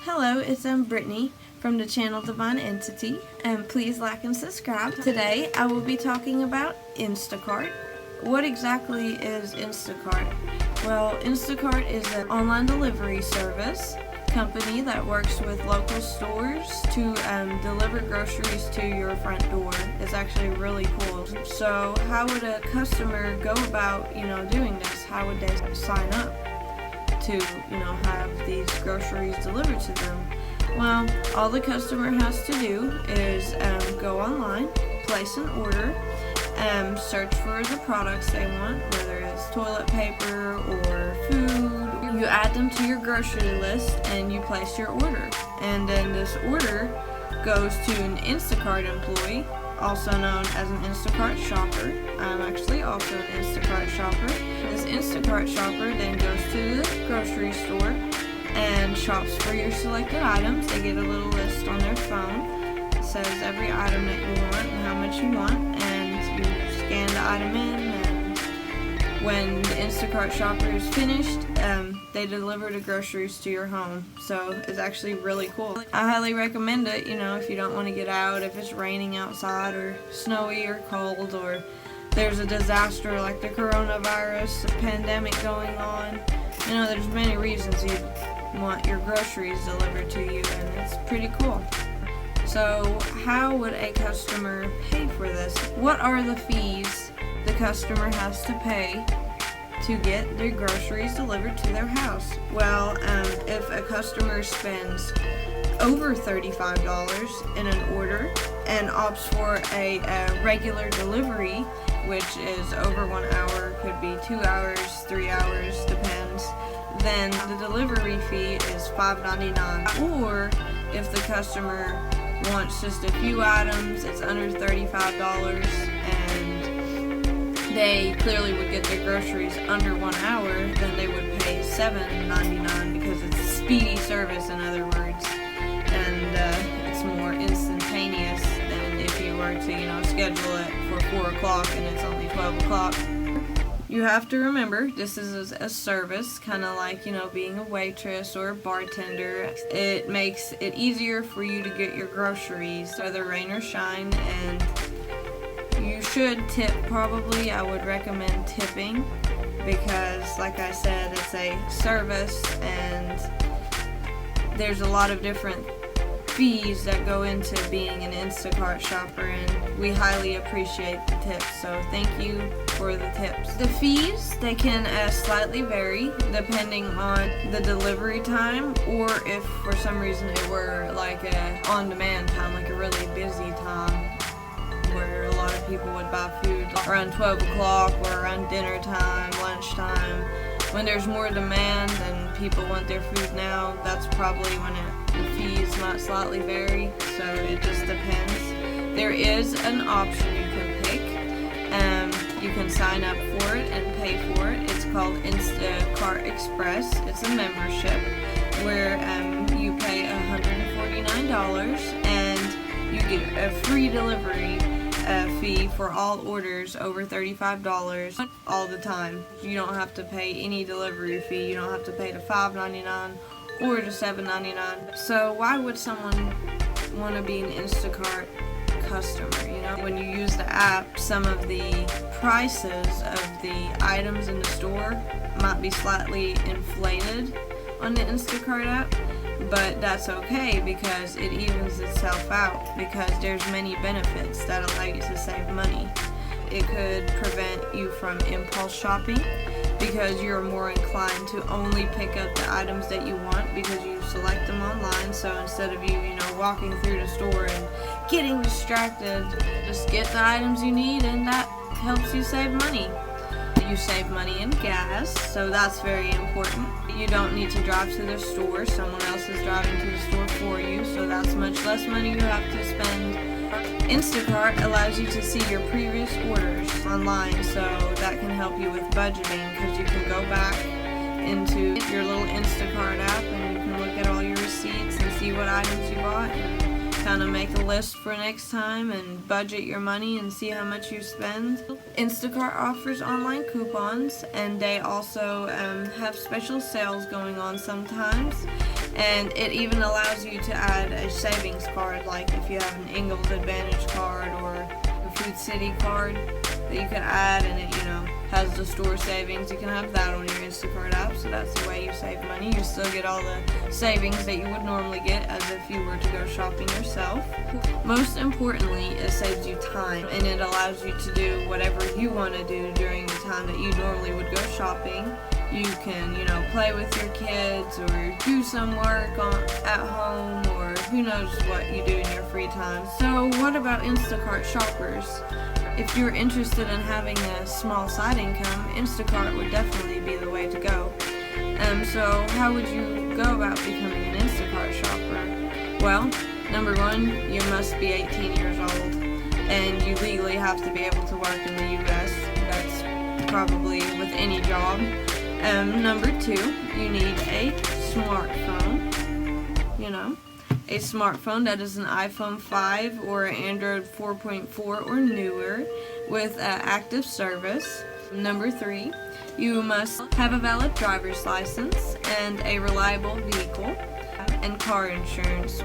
Hello, it's Brittany from the channel Divine Entity, and please like and subscribe. Today I will be talking about Instacart. What exactly is Instacart? Well, Instacart is an online delivery service company that works with local stores to deliver groceries to your front door. It's actually really cool. So how would a customer go about, doing this? How would they sign up to, have these groceries delivered to them? Well, all the customer has to do is go online, place an order, search for the products they want, whether it's toilet paper or food. You add them to your grocery list and you place your order. And then this order goes to an Instacart employee, also known as an Instacart shopper. I'm actually also an Instacart shopper. This Instacart shopper then goes to the grocery store and shops for your selected items. They get a little list on their phone. It says every item that you want and how much you want, and you scan the item in, and when the Instacart shopper is finished, they deliver the groceries to your home. So it's actually really cool. I highly recommend it, if you don't want to get out, if it's raining outside or snowy or cold, or there's a disaster like the coronavirus pandemic going on. There's many reasons you want your groceries delivered to you, and it's pretty cool. So how would a customer pay for this? What are the fees the customer has to pay to get their groceries delivered to their house? Well, if a customer spends over $35 in an order and opts for a regular delivery, which is over 1 hour, could be 2 hours, 3 hours, depends, then the delivery fee is $5.99. Or if the customer wants just a few items, it's under $35, and they clearly would get their groceries under 1 hour, then they would pay $7.99 because it's speedy service, in other words, and it's more instantaneous than if you were to, schedule it for 4 o'clock and it's only 12 o'clock. You have to remember, this is a service, kind of like, being a waitress or a bartender. It makes it easier for you to get your groceries, whether rain or shine, and you should tip probably. I would recommend tipping because, like I said, it's a service and there's a lot of different fees that go into being an Instacart shopper, and we highly appreciate the tips, so thank you for the tips. The fees, they can slightly vary depending on the delivery time, or if for some reason it were like a on-demand time, like a really busy time where a lot of people would buy food around 12 o'clock or around dinner time, lunchtime. When there's more demand and people want their food now, that's probably when the fees might slightly vary, so it just depends. There is an option you can pick. You can sign up for it and pay for it. It's called Instacart Express. It's a membership where you pay $149 and you get a free delivery fee for all orders over $35 all the time. You don't have to pay any delivery fee. You don't have to pay the $5.99 or the $7.99. So why would someone want to be an Instacart customer? When you use the app, some of the prices of the items in the store might be slightly inflated on the Instacart app, but that's okay because it evens itself out, because there's many benefits that allow you to save money. It could prevent you from impulse shopping because you're more inclined to only pick up the items that you want because you select them online. So instead of you, walking through the store and getting distracted, just get the items you need, and that helps you save money. You save money in gas, so that's very important. You don't need to drive to the store. Someone else is driving to the store for you, so that's much less money you have to spend. Instacart allows you to see your previous orders online, so that can help you with budgeting, because you can go back into your little Instacart app and you can look at all your receipts and see what items you bought and kind of make a list for next time and budget your money and see how much you spend. Instacart offers online coupons, and they also have special sales going on sometimes. And it even allows you to add a savings card, like if you have an Ingalls Advantage card or a Food City card that you can add, and it, has the store savings. You can have that on your Instacart app, so that's the way you save money. You still get all the savings that you would normally get as if you were to go shopping yourself. Most importantly, it saves you time, and it allows you to do whatever you want to do during the time that you normally would go shopping. You can, play with your kids or do some work at home, or who knows what you do in your free time. So what about Instacart shoppers? If you're interested in having a small side income, Instacart would definitely be the way to go. So how would you go about becoming an Instacart shopper? Well, number one, you must be 18 years old, and you legally have to be able to work in the U.S. That's probably with any job. Number two, you need a smartphone, a smartphone that is an iPhone 5 or an Android 4.4 or newer with active service. Number three, you must have a valid driver's license and a reliable vehicle and car insurance.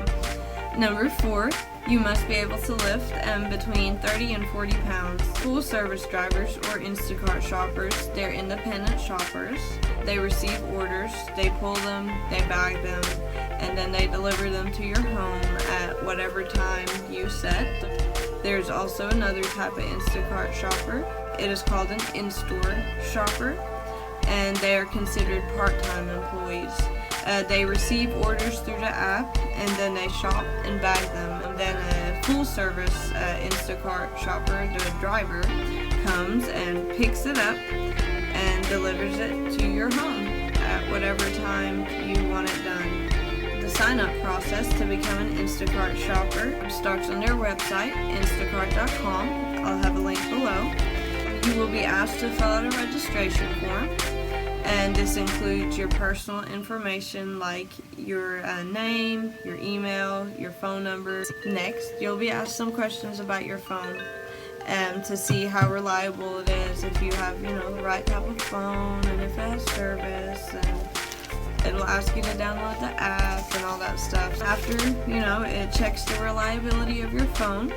Number four, you must be able to lift between 30 and 40 pounds. Full service drivers or Instacart shoppers, they're independent shoppers. They receive orders, they pull them, they bag them, and then they deliver them to your home at whatever time you set. There's also another type of Instacart shopper. It is called an in-store shopper, and they are considered part-time employees. They receive orders through the app, and then they shop and bag them. And then a full-service Instacart shopper, the driver, comes and picks it up and delivers it to your home at whatever time you want it done. The sign-up process to become an Instacart shopper starts on their website, instacart.com. I'll have a link below. You will be asked to fill out a registration form, and this includes your personal information like your name, your email, your phone number. Next, you'll be asked some questions about your phone to see how reliable it is, if you have, the right type of phone, and if it has service, and it'll ask you to download the app and all that stuff. After, it checks the reliability of your phone,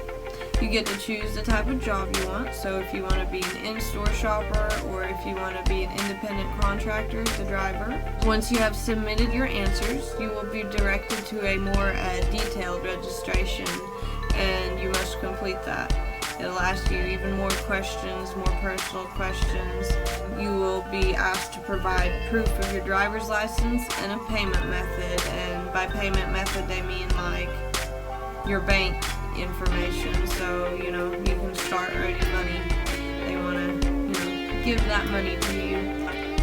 you get to choose the type of job you want. So if you want to be an in-store shopper, or if you want to be an independent contractor, the driver. Once you have submitted your answers, you will be directed to a more detailed registration, and you must complete that. It'll ask you even more questions, more personal questions. You will be asked to provide proof of your driver's license and a payment method. And by payment method, they mean like your bank information. So, you can start earning money. They want to, give that money to you.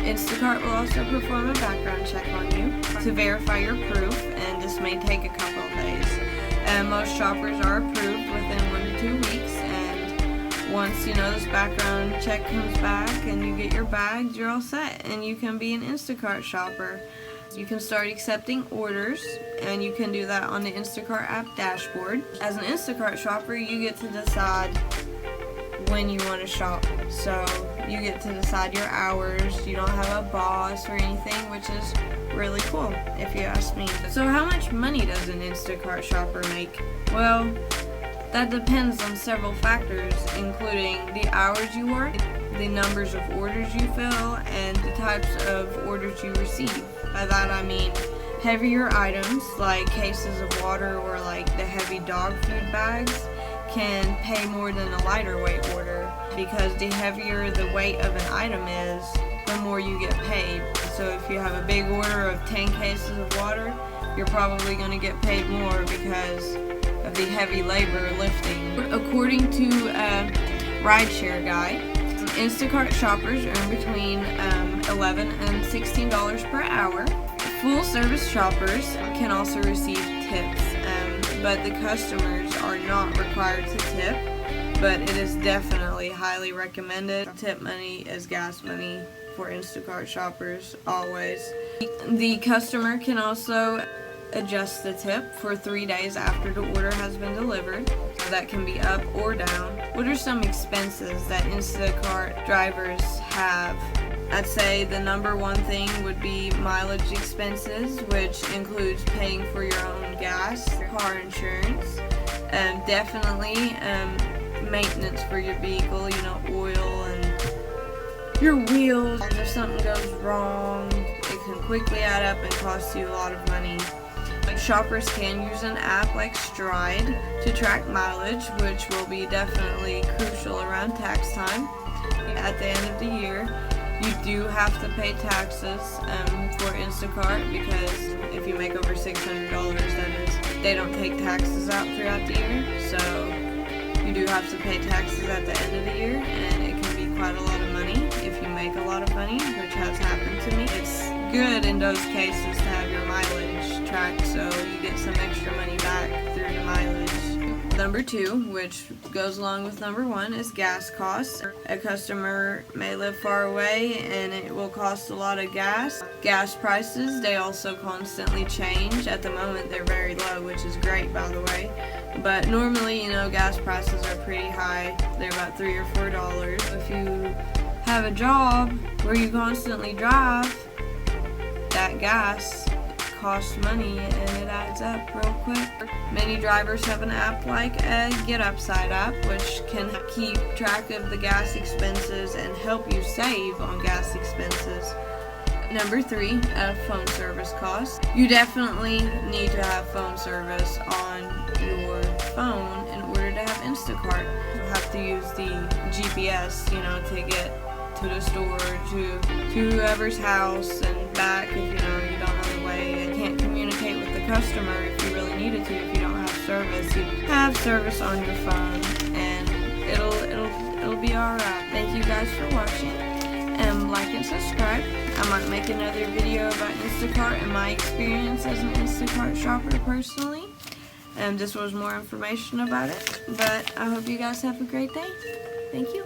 Instacart will also perform a background check on you to verify your proof, and this may take a couple of days. Most shoppers are approved within 1 to 2 weeks, and once this background check comes back and you get your bags, you're all set, and you can be an Instacart shopper. You can start accepting orders, and you can do that on the Instacart app dashboard. As an Instacart shopper, you get to decide when you want to shop. So you get to decide your hours. You don't have a boss or anything, which is really cool if you ask me. So how much money does an Instacart shopper make? Well, that depends on several factors, including the hours you work, the numbers of orders you fill, and the types of orders you receive. By that I mean heavier items like cases of water or like the heavy dog food bags can pay more than a lighter weight order, because the heavier the weight of an item is, the more you get paid. So if you have a big order of 10 cases of water, you're probably going to get paid more because of the heavy labor lifting. According to a rideshare guide, Instacart shoppers earn between $11 and $16 per hour. Full service shoppers can also receive tips, but the customers are not required to tip, but it is definitely highly recommended. Tip money is gas money for Instacart shoppers, always. The customer can also adjust the tip for 3 days after the order has been delivered. So that can be up or down. What are some expenses that Instacart drivers have I'd say the number one thing would be mileage expenses, which includes paying for your own gas, car insurance, definitely maintenance for your vehicle, oil and your wheels. If something goes wrong, it can quickly add up and cost you a lot of money. Shoppers can use an app like Stride to track mileage, which will be definitely crucial around tax time. At the end of the year, you do have to pay taxes for Instacart, because if you make over $600, that is, they don't take taxes out throughout the year. So you do have to pay taxes at the end of the year, and it can be quite a lot of money if you make a lot of money, which has happened to me. It's good in those cases to have your mileage tracked, so you get some extra money back through the mileage. Number 2, which goes along with number 1, is gas costs. A customer may live far away and it will cost a lot of gas. Gas prices, they also constantly change. At the moment they're very low, which is great, by the way. But normally, gas prices are pretty high. They're about $3 or $4. If you have a job where you constantly drive, that gas costs money and it adds up real quick. Many drivers have an app like a Get Upside app, which can keep track of the gas expenses and help you save on gas expenses. Number 3, phone service costs. You definitely need to have phone service on your phone in order to have Instacart. You have to use the GPS, to get to the store, to whoever's house and back if you don't know the way, and can't communicate with the customer if you really needed to. If you don't have service, you have service on your phone, and it'll be alright. Thank you guys for watching, and like and subscribe. I might make another video about Instacart and my experience as an Instacart shopper personally. This was more information about it, but I hope you guys have a great day. Thank you.